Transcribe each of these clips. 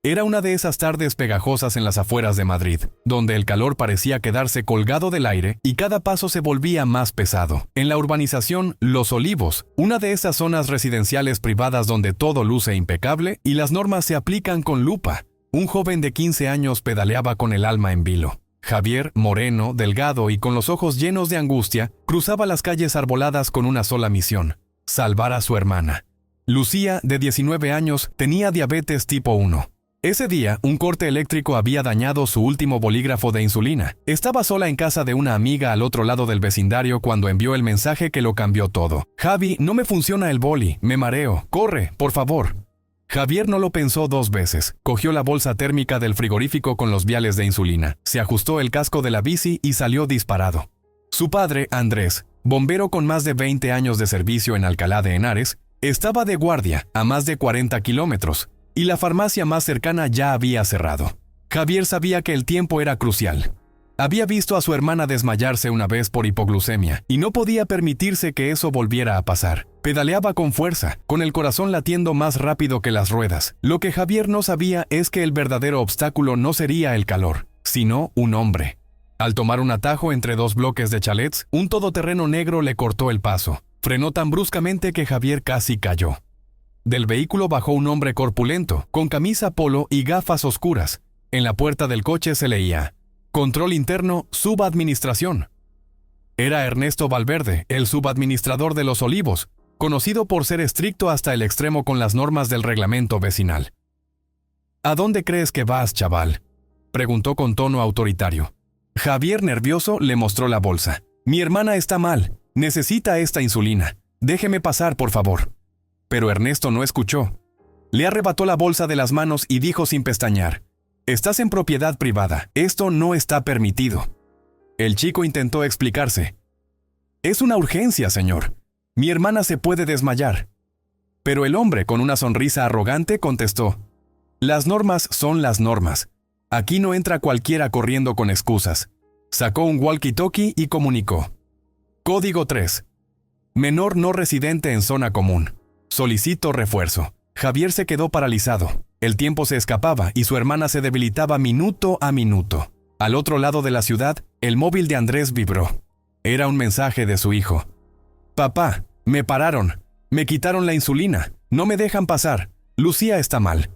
Era una de esas tardes pegajosas en las afueras de Madrid, donde el calor parecía quedarse colgado del aire y cada paso se volvía más pesado. En la urbanización Los Olivos, una de esas zonas residenciales privadas donde todo luce impecable y las normas se aplican con lupa, un joven de 15 años pedaleaba con el alma en vilo. Javier, moreno, delgado y con los ojos llenos de angustia, cruzaba las calles arboladas con una sola misión: salvar a su hermana. Lucía, de 19 años, tenía diabetes tipo 1. Ese día, un corte eléctrico había dañado su último bolígrafo de insulina. Estaba sola en casa de una amiga al otro lado del vecindario cuando envió el mensaje que lo cambió todo. «Javi, no me funciona el boli, me mareo, corre, por favor». Javier no lo pensó 2 veces. Cogió la bolsa térmica del frigorífico con los viales de insulina, se ajustó el casco de la bici y salió disparado. Su padre, Andrés, bombero con más de 20 años de servicio en Alcalá de Henares, estaba de guardia a más de 40 kilómetros. Y la farmacia más cercana ya había cerrado. Javier sabía que el tiempo era crucial. Había visto a su hermana desmayarse una vez por hipoglucemia y no podía permitirse que eso volviera a pasar. Pedaleaba con fuerza, con el corazón latiendo más rápido que las ruedas. Lo que Javier no sabía es que el verdadero obstáculo no sería el calor, sino un hombre. Al tomar un atajo entre 2 bloques de chalets, un todoterreno negro le cortó el paso. Frenó tan bruscamente que Javier casi cayó. Del vehículo bajó un hombre corpulento, con camisa polo y gafas oscuras. En la puerta del coche se leía: «Control interno, subadministración». Era Ernesto Valverde, el subadministrador de Los Olivos, conocido por ser estricto hasta el extremo con las normas del reglamento vecinal. «¿A dónde crees que vas, chaval?», preguntó con tono autoritario. Javier, nervioso, le mostró la bolsa. «Mi hermana está mal, necesita esta insulina. Déjeme pasar, por favor». Pero Ernesto no escuchó. Le arrebató la bolsa de las manos y dijo sin pestañear: «Estás en propiedad privada, esto no está permitido». El chico intentó explicarse. «Es una urgencia, señor. Mi hermana se puede desmayar». Pero el hombre, con una sonrisa arrogante, contestó: «Las normas son las normas. Aquí no entra cualquiera corriendo con excusas». Sacó un walkie-talkie y comunicó: «Código 3. Menor no residente en zona común. Solicito refuerzo». Javier se quedó paralizado. El tiempo se escapaba y su hermana se debilitaba minuto a minuto. Al otro lado de la ciudad, el móvil de Andrés vibró. Era un mensaje de su hijo. «Papá, me pararon. Me quitaron la insulina. No me dejan pasar. Lucía está mal».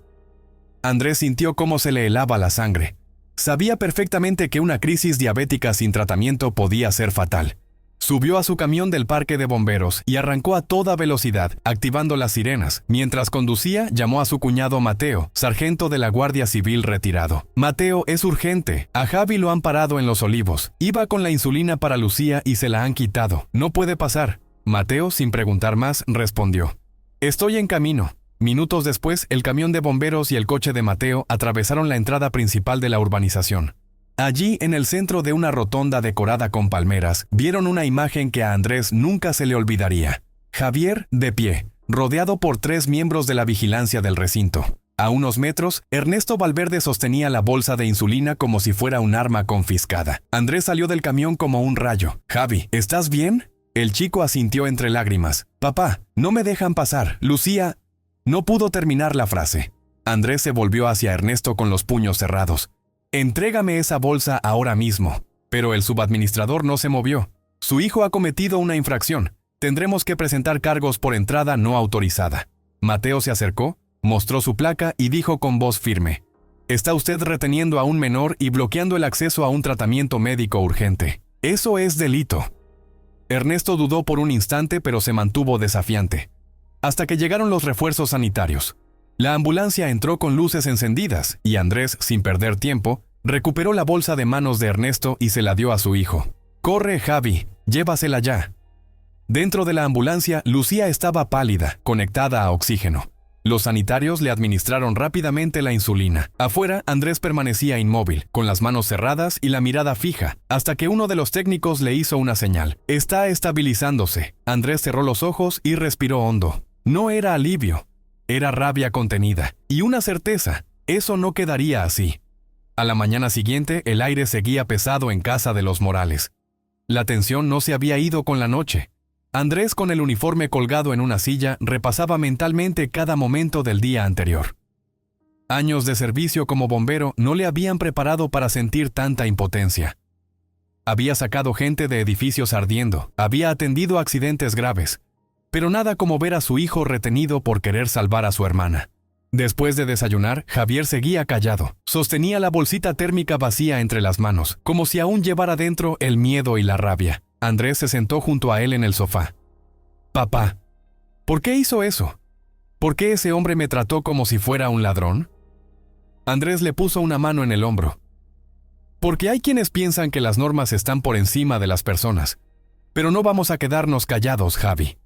Andrés sintió cómo se le helaba la sangre. Sabía perfectamente que una crisis diabética sin tratamiento podía ser fatal. Subió a su camión del parque de bomberos y arrancó a toda velocidad, activando las sirenas. Mientras conducía, llamó a su cuñado Mateo, sargento de la Guardia Civil retirado. «Mateo, es urgente. A Javi lo han parado en Los Olivos. Iba con la insulina para Lucía y se la han quitado. No puede pasar». Mateo, sin preguntar más, respondió: «Estoy en camino». Minutos después, el camión de bomberos y el coche de Mateo atravesaron la entrada principal de la urbanización. Allí, en el centro de una rotonda decorada con palmeras, vieron una imagen que a Andrés nunca se le olvidaría. Javier, de pie, rodeado por 3 miembros de la vigilancia del recinto. A unos metros, Ernesto Valverde sostenía la bolsa de insulina como si fuera un arma confiscada. Andrés salió del camión como un rayo. «Javi, ¿estás bien?». El chico asintió entre lágrimas. «Papá, no me dejan pasar. Lucía…». No pudo terminar la frase. Andrés se volvió hacia Ernesto con los puños cerrados. «Entrégame esa bolsa ahora mismo». Pero el subadministrador no se movió. «Su hijo ha cometido una infracción. Tendremos que presentar cargos por entrada no autorizada». Mateo se acercó, mostró su placa y dijo con voz firme: «Está usted reteniendo a un menor y bloqueando el acceso a un tratamiento médico urgente. Eso es delito». Ernesto dudó por un instante, pero se mantuvo desafiante. Hasta que llegaron los refuerzos sanitarios. La ambulancia entró con luces encendidas y Andrés, sin perder tiempo, recuperó la bolsa de manos de Ernesto y se la dio a su hijo. «Corre, Javi, llévasela ya». Dentro de la ambulancia, Lucía estaba pálida, conectada a oxígeno. Los sanitarios le administraron rápidamente la insulina. Afuera, Andrés permanecía inmóvil, con las manos cerradas y la mirada fija, hasta que uno de los técnicos le hizo una señal. «Está estabilizándose». Andrés cerró los ojos y respiró hondo. No era alivio. Era rabia contenida y una certeza: eso no quedaría así. A la mañana siguiente, el aire seguía pesado en casa de los Morales. La tensión no se había ido con la noche. Andrés, con el uniforme colgado en una silla, repasaba mentalmente cada momento del día anterior. Años de servicio como bombero no le habían preparado para sentir tanta impotencia. Había sacado gente de edificios ardiendo, había atendido accidentes graves, pero nada como ver a su hijo retenido por querer salvar a su hermana. Después de desayunar, Javier seguía callado. Sostenía la bolsita térmica vacía entre las manos, como si aún llevara dentro el miedo y la rabia. Andrés se sentó junto a él en el sofá. «Papá, ¿por qué hizo eso? ¿Por qué ese hombre me trató como si fuera un ladrón?» Andrés le puso una mano en el hombro. «Porque hay quienes piensan que las normas están por encima de las personas. Pero no vamos a quedarnos callados, Javi».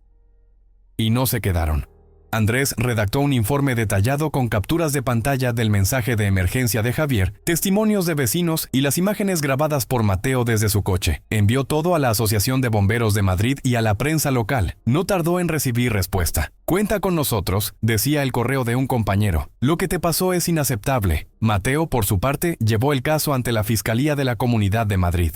Y no se quedaron. Andrés redactó un informe detallado con capturas de pantalla del mensaje de emergencia de Javier, testimonios de vecinos y las imágenes grabadas por Mateo desde su coche. Envió todo a la Asociación de Bomberos de Madrid y a la prensa local. No tardó en recibir respuesta. «Cuenta con nosotros», decía el correo de un compañero. «Lo que te pasó es inaceptable». Mateo, por su parte, llevó el caso ante la Fiscalía de la Comunidad de Madrid.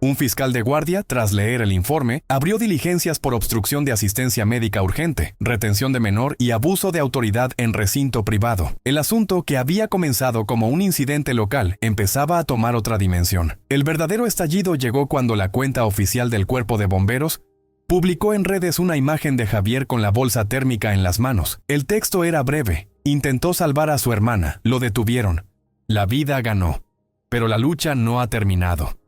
Un fiscal de guardia, tras leer el informe, abrió diligencias por obstrucción de asistencia médica urgente, retención de menor y abuso de autoridad en recinto privado. El asunto, que había comenzado como un incidente local, empezaba a tomar otra dimensión. El verdadero estallido llegó cuando la cuenta oficial del Cuerpo de Bomberos publicó en redes una imagen de Javier con la bolsa térmica en las manos. El texto era breve. Intentó salvar a su hermana, lo detuvieron. La vida ganó, pero la lucha no ha terminado.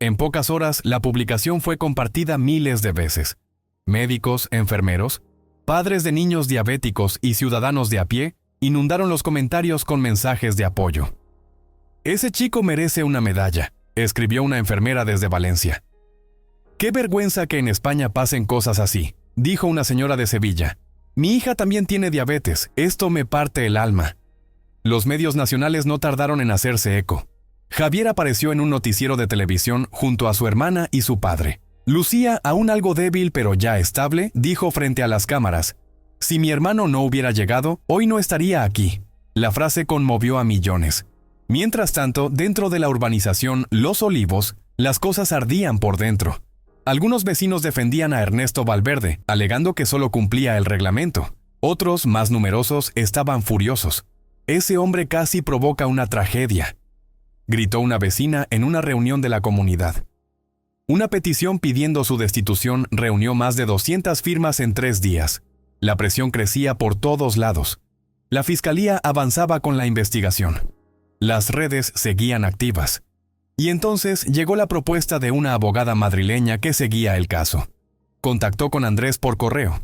En pocas horas, la publicación fue compartida miles de veces. Médicos, enfermeros, padres de niños diabéticos y ciudadanos de a pie inundaron los comentarios con mensajes de apoyo. «Ese chico merece una medalla», escribió una enfermera desde Valencia. «Qué vergüenza que en España pasen cosas así», dijo una señora de Sevilla. «Mi hija también tiene diabetes, esto me parte el alma». Los medios nacionales no tardaron en hacerse eco. Javier apareció en un noticiero de televisión junto a su hermana y su padre. Lucía, aún algo débil pero ya estable, dijo frente a las cámaras: «Si mi hermano no hubiera llegado, hoy no estaría aquí». La frase conmovió a millones. Mientras tanto, dentro de la urbanización Los Olivos, las cosas ardían por dentro. Algunos vecinos defendían a Ernesto Valverde, alegando que solo cumplía el reglamento. Otros, más numerosos, estaban furiosos. «Ese hombre casi provoca una tragedia», gritó una vecina en una reunión de la comunidad. Una petición pidiendo su destitución reunió más de 200 firmas en 3 días. La presión crecía por todos lados. La fiscalía avanzaba con la investigación. Las redes seguían activas. Y entonces llegó la propuesta de una abogada madrileña que seguía el caso. Contactó con Andrés por correo.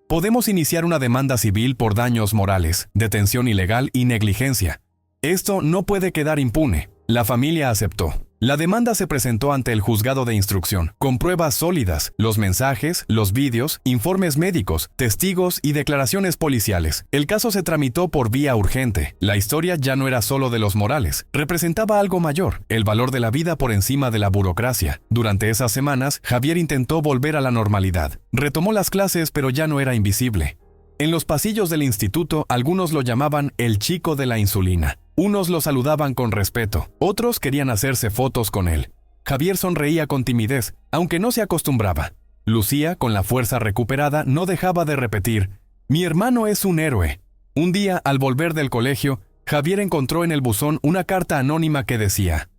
«Podemos iniciar una demanda civil por daños morales, detención ilegal y negligencia. Esto no puede quedar impune». La familia aceptó. La demanda se presentó ante el juzgado de instrucción, con pruebas sólidas, los mensajes, los vídeos, informes médicos, testigos y declaraciones policiales. El caso se tramitó por vía urgente. La historia ya no era solo de los Morales, representaba algo mayor, el valor de la vida por encima de la burocracia. Durante esas semanas, Javier intentó volver a la normalidad. Retomó las clases, pero ya no era invisible. En los pasillos del instituto, algunos lo llamaban el chico de la insulina. Unos lo saludaban con respeto, otros querían hacerse fotos con él. Javier sonreía con timidez, aunque no se acostumbraba. Lucía, con la fuerza recuperada, no dejaba de repetir: «Mi hermano es un héroe». Un día, al volver del colegio, Javier encontró en el buzón una carta anónima que decía: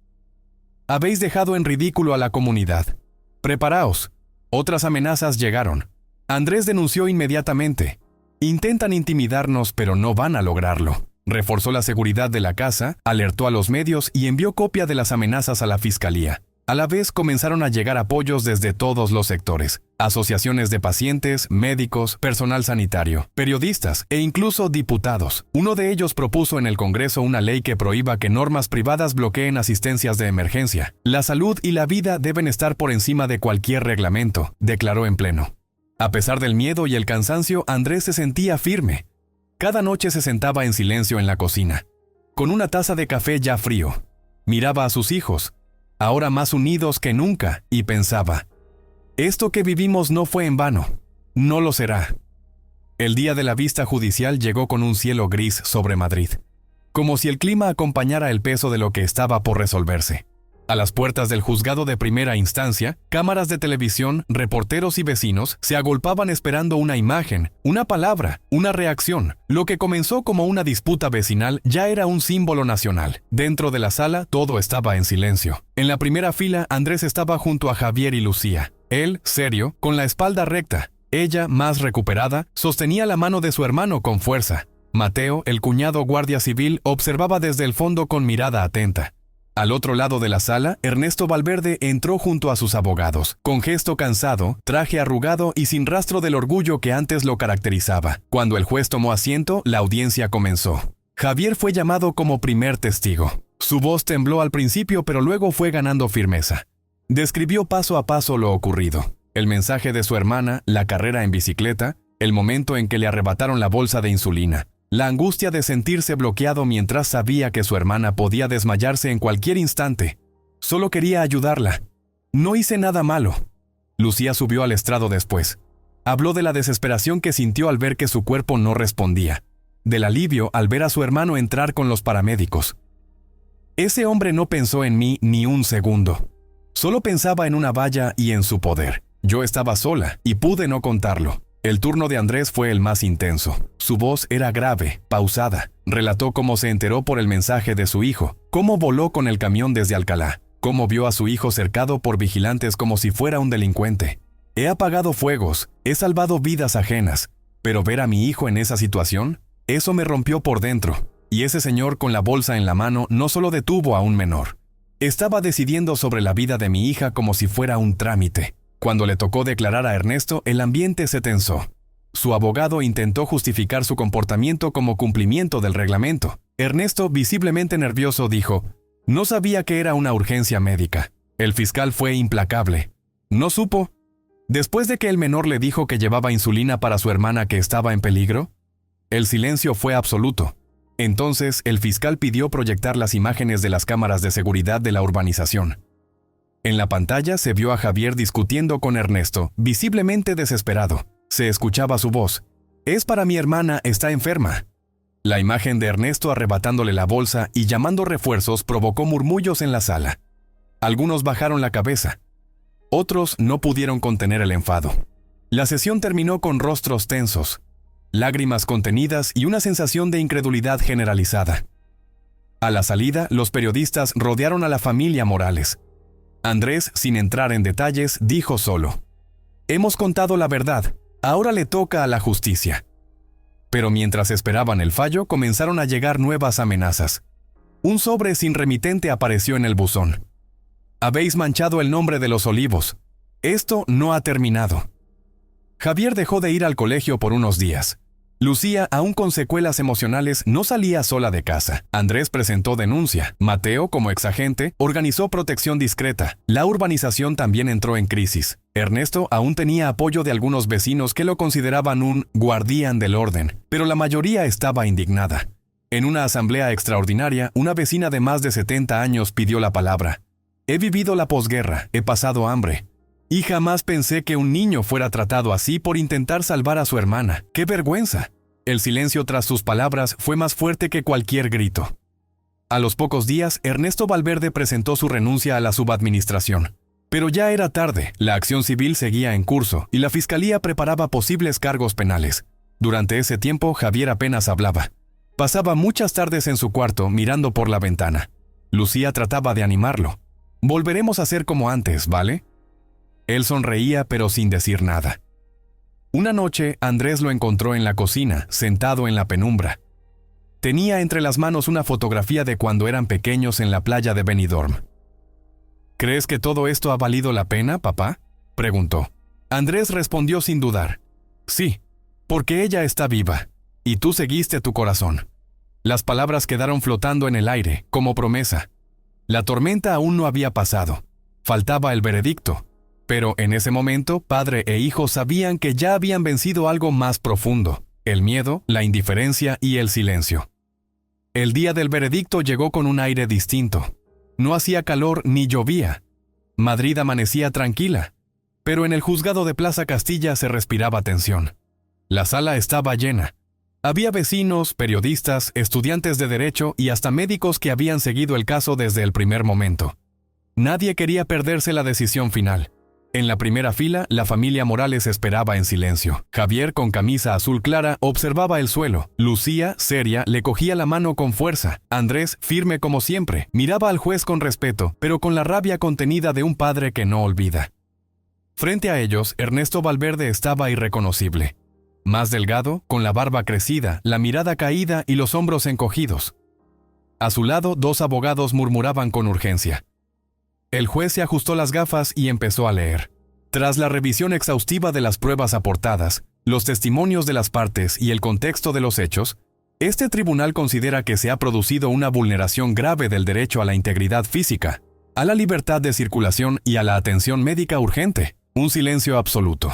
«Habéis dejado en ridículo a la comunidad. Preparaos». Otras amenazas llegaron. Andrés denunció inmediatamente: «Intentan intimidarnos, pero no van a lograrlo». Reforzó la seguridad de la casa, alertó a los medios y envió copia de las amenazas a la fiscalía. A la vez comenzaron a llegar apoyos desde todos los sectores: asociaciones de pacientes, médicos, personal sanitario, periodistas e incluso diputados. Uno de ellos propuso en el Congreso una ley que prohíba que normas privadas bloqueen asistencias de emergencia. «La salud y la vida deben estar por encima de cualquier reglamento», declaró en pleno. A pesar del miedo y el cansancio, Andrés se sentía firme. Cada noche se sentaba en silencio en la cocina, con una taza de café ya frío. Miraba a sus hijos, ahora más unidos que nunca, y pensaba: «Esto que vivimos no fue en vano, no lo será». El día de la vista judicial llegó con un cielo gris sobre Madrid, como si el clima acompañara el peso de lo que estaba por resolverse. A las puertas del juzgado de primera instancia, cámaras de televisión, reporteros y vecinos se agolpaban esperando una imagen, una palabra, una reacción. Lo que comenzó como una disputa vecinal ya era un símbolo nacional. Dentro de la sala todo estaba en silencio. En la primera fila, Andrés estaba junto a Javier y Lucía. Él, serio, con la espalda recta. Ella, más recuperada, sostenía la mano de su hermano con fuerza. Mateo, el cuñado guardia civil, observaba desde el fondo con mirada atenta. Al otro lado de la sala, Ernesto Valverde entró junto a sus abogados, con gesto cansado, traje arrugado y sin rastro del orgullo que antes lo caracterizaba. Cuando el juez tomó asiento, la audiencia comenzó. Javier fue llamado como primer testigo. Su voz tembló al principio, pero luego fue ganando firmeza. Describió paso a paso lo ocurrido. El mensaje de su hermana, la carrera en bicicleta, el momento en que le arrebataron la bolsa de insulina. La angustia de sentirse bloqueado mientras sabía que su hermana podía desmayarse en cualquier instante. Solo quería ayudarla. No hice nada malo. Lucía subió al estrado después. Habló de la desesperación que sintió al ver que su cuerpo no respondía. Del alivio al ver a su hermano entrar con los paramédicos. Ese hombre no pensó en mí ni un segundo. Solo pensaba en una valla y en su poder. Yo estaba sola y pude no contarlo. El turno de Andrés fue el más intenso. Su voz era grave, pausada. Relató cómo se enteró por el mensaje de su hijo, cómo voló con el camión desde Alcalá, cómo vio a su hijo cercado por vigilantes como si fuera un delincuente. He apagado fuegos, he salvado vidas ajenas, pero ver a mi hijo en esa situación, eso me rompió por dentro. Y ese señor con la bolsa en la mano no solo detuvo a un menor. Estaba decidiendo sobre la vida de mi hija como si fuera un trámite. Cuando le tocó declarar a Ernesto, el ambiente se tensó. Su abogado intentó justificar su comportamiento como cumplimiento del reglamento. Ernesto, visiblemente nervioso, dijo, «No sabía que era una urgencia médica». El fiscal fue implacable. «¿No supo? Después de que el menor le dijo que llevaba insulina para su hermana que estaba en peligro». El silencio fue absoluto. Entonces, el fiscal pidió proyectar las imágenes de las cámaras de seguridad de la urbanización. En la pantalla se vio a Javier discutiendo con Ernesto, visiblemente desesperado. Se escuchaba su voz. «Es para mi hermana, está enferma». La imagen de Ernesto arrebatándole la bolsa y llamando refuerzos provocó murmullos en la sala. Algunos bajaron la cabeza. Otros no pudieron contener el enfado. La sesión terminó con rostros tensos, lágrimas contenidas y una sensación de incredulidad generalizada. A la salida, los periodistas rodearon a la familia Morales. Andrés, sin entrar en detalles, dijo solo, «Hemos contado la verdad, ahora le toca a la justicia». Pero mientras esperaban el fallo, comenzaron a llegar nuevas amenazas. Un sobre sin remitente apareció en el buzón. «Habéis manchado el nombre de los Olivos. Esto no ha terminado». Javier dejó de ir al colegio por unos días. Lucía, aún con secuelas emocionales, no salía sola de casa. Andrés presentó denuncia. Mateo, como exagente, organizó protección discreta. La urbanización también entró en crisis. Ernesto aún tenía apoyo de algunos vecinos que lo consideraban un guardián del orden, pero la mayoría estaba indignada. En una asamblea extraordinaria, una vecina de más de 70 años pidió la palabra. «He vivido la posguerra, he pasado hambre. Y jamás pensé que un niño fuera tratado así por intentar salvar a su hermana. ¡Qué vergüenza!». El silencio tras sus palabras fue más fuerte que cualquier grito. A los pocos días, Ernesto Valverde presentó su renuncia a la subadministración. Pero ya era tarde, la acción civil seguía en curso y la fiscalía preparaba posibles cargos penales. Durante ese tiempo, Javier apenas hablaba. Pasaba muchas tardes en su cuarto mirando por la ventana. Lucía trataba de animarlo. «Volveremos a ser como antes, ¿vale?». Él sonreía, pero sin decir nada. Una noche, Andrés lo encontró en la cocina, sentado en la penumbra. Tenía entre las manos una fotografía de cuando eran pequeños en la playa de Benidorm. «¿Crees que todo esto ha valido la pena, papá?», preguntó. Andrés respondió sin dudar. «Sí, porque ella está viva, y tú seguiste tu corazón». Las palabras quedaron flotando en el aire, como promesa. La tormenta aún no había pasado. Faltaba el veredicto. Pero en ese momento, padre e hijo sabían que ya habían vencido algo más profundo: el miedo, la indiferencia y el silencio. El día del veredicto llegó con un aire distinto. No hacía calor ni llovía. Madrid amanecía tranquila. Pero en el juzgado de Plaza Castilla se respiraba tensión. La sala estaba llena. Había vecinos, periodistas, estudiantes de derecho y hasta médicos que habían seguido el caso desde el primer momento. Nadie quería perderse la decisión final. En la primera fila, la familia Morales esperaba en silencio. Javier, con camisa azul clara, observaba el suelo. Lucía, seria, le cogía la mano con fuerza. Andrés, firme como siempre, miraba al juez con respeto, pero con la rabia contenida de un padre que no olvida. Frente a ellos, Ernesto Valverde estaba irreconocible. Más delgado, con la barba crecida, la mirada caída y los hombros encogidos. A su lado, dos abogados murmuraban con urgencia. El juez se ajustó las gafas y empezó a leer. Tras la revisión exhaustiva de las pruebas aportadas, los testimonios de las partes y el contexto de los hechos, este tribunal considera que se ha producido una vulneración grave del derecho a la integridad física, a la libertad de circulación y a la atención médica urgente, un silencio absoluto.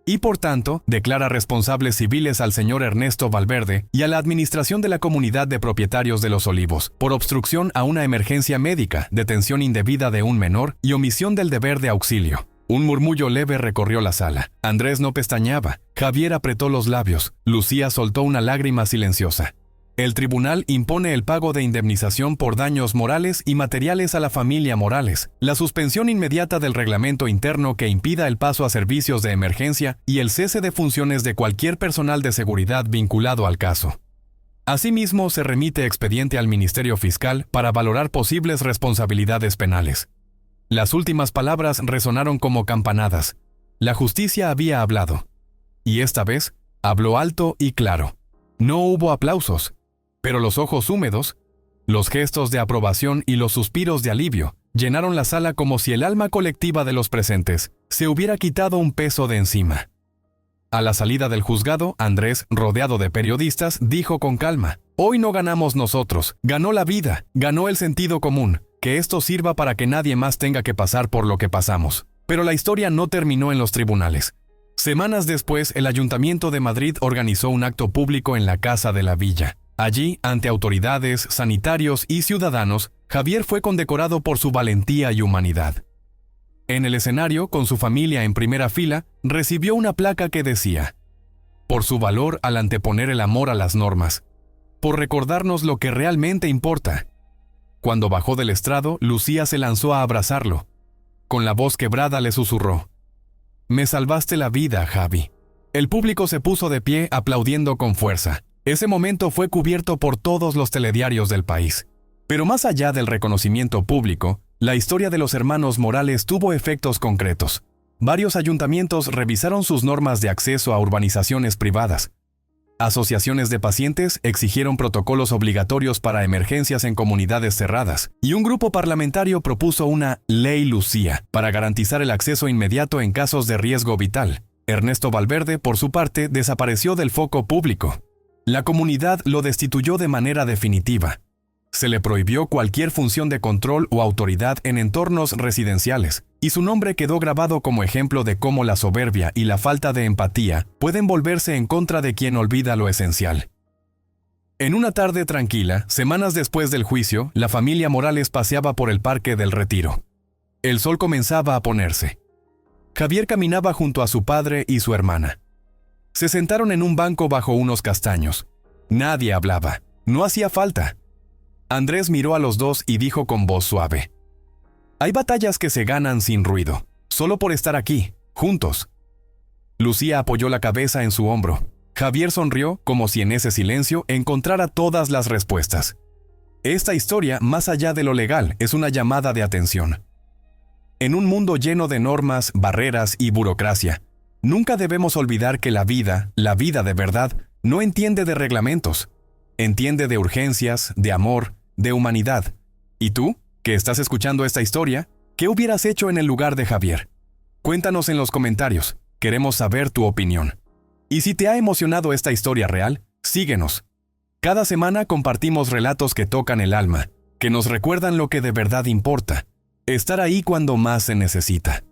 Y por tanto, declara responsables civiles al señor Ernesto Valverde y a la administración de la comunidad de propietarios de Los Olivos por obstrucción a una emergencia médica, detención indebida de un menor y omisión del deber de auxilio. Un murmullo leve recorrió la sala. Andrés no pestañeaba. Javier apretó los labios. Lucía soltó una lágrima silenciosa. El tribunal impone el pago de indemnización por daños morales y materiales a la familia Morales, la suspensión inmediata del reglamento interno que impida el paso a servicios de emergencia y el cese de funciones de cualquier personal de seguridad vinculado al caso. Asimismo, se remite expediente al Ministerio Fiscal para valorar posibles responsabilidades penales. Las últimas palabras resonaron como campanadas. La justicia había hablado. Y esta vez, habló alto y claro. No hubo aplausos. Pero los ojos húmedos, los gestos de aprobación y los suspiros de alivio llenaron la sala como si el alma colectiva de los presentes se hubiera quitado un peso de encima. A la salida del juzgado, Andrés, rodeado de periodistas, dijo con calma: «Hoy no ganamos nosotros, ganó la vida, ganó el sentido común, que esto sirva para que nadie más tenga que pasar por lo que pasamos». Pero la historia no terminó en los tribunales. Semanas después, el Ayuntamiento de Madrid organizó un acto público en la Casa de la Villa. Allí, ante autoridades, sanitarios y ciudadanos, Javier fue condecorado por su valentía y humanidad. En el escenario, con su familia en primera fila, recibió una placa que decía: «Por su valor al anteponer el amor a las normas, por recordarnos lo que realmente importa». Cuando bajó del estrado, Lucía se lanzó a abrazarlo. Con la voz quebrada le susurró: «Me salvaste la vida, Javi». El público se puso de pie aplaudiendo con fuerza. Ese momento fue cubierto por todos los telediarios del país. Pero más allá del reconocimiento público, la historia de los hermanos Morales tuvo efectos concretos. Varios ayuntamientos revisaron sus normas de acceso a urbanizaciones privadas. Asociaciones de pacientes exigieron protocolos obligatorios para emergencias en comunidades cerradas, y un grupo parlamentario propuso una Ley Lucía para garantizar el acceso inmediato en casos de riesgo vital. Ernesto Valverde, por su parte, desapareció del foco público. La comunidad lo destituyó de manera definitiva. Se le prohibió cualquier función de control o autoridad en entornos residenciales, y su nombre quedó grabado como ejemplo de cómo la soberbia y la falta de empatía pueden volverse en contra de quien olvida lo esencial. En una tarde tranquila, semanas después del juicio, la familia Morales paseaba por el Parque del Retiro. El sol comenzaba a ponerse. Javier caminaba junto a su padre y su hermana. Se sentaron en un banco bajo unos castaños. Nadie hablaba. No hacía falta. Andrés miró a los dos y dijo con voz suave: «Hay batallas que se ganan sin ruido, solo por estar aquí, juntos». Lucía apoyó la cabeza en su hombro. Javier sonrió como si en ese silencio encontrara todas las respuestas. Esta historia, más allá de lo legal, es una llamada de atención. En un mundo lleno de normas, barreras y burocracia, nunca debemos olvidar que la vida de verdad, no entiende de reglamentos. Entiende de urgencias, de amor, de humanidad. ¿Y tú, que estás escuchando esta historia, qué hubieras hecho en el lugar de Javier? Cuéntanos en los comentarios. Queremos saber tu opinión. Y si te ha emocionado esta historia real, síguenos. Cada semana compartimos relatos que tocan el alma, que nos recuerdan lo que de verdad importa: estar ahí cuando más se necesita.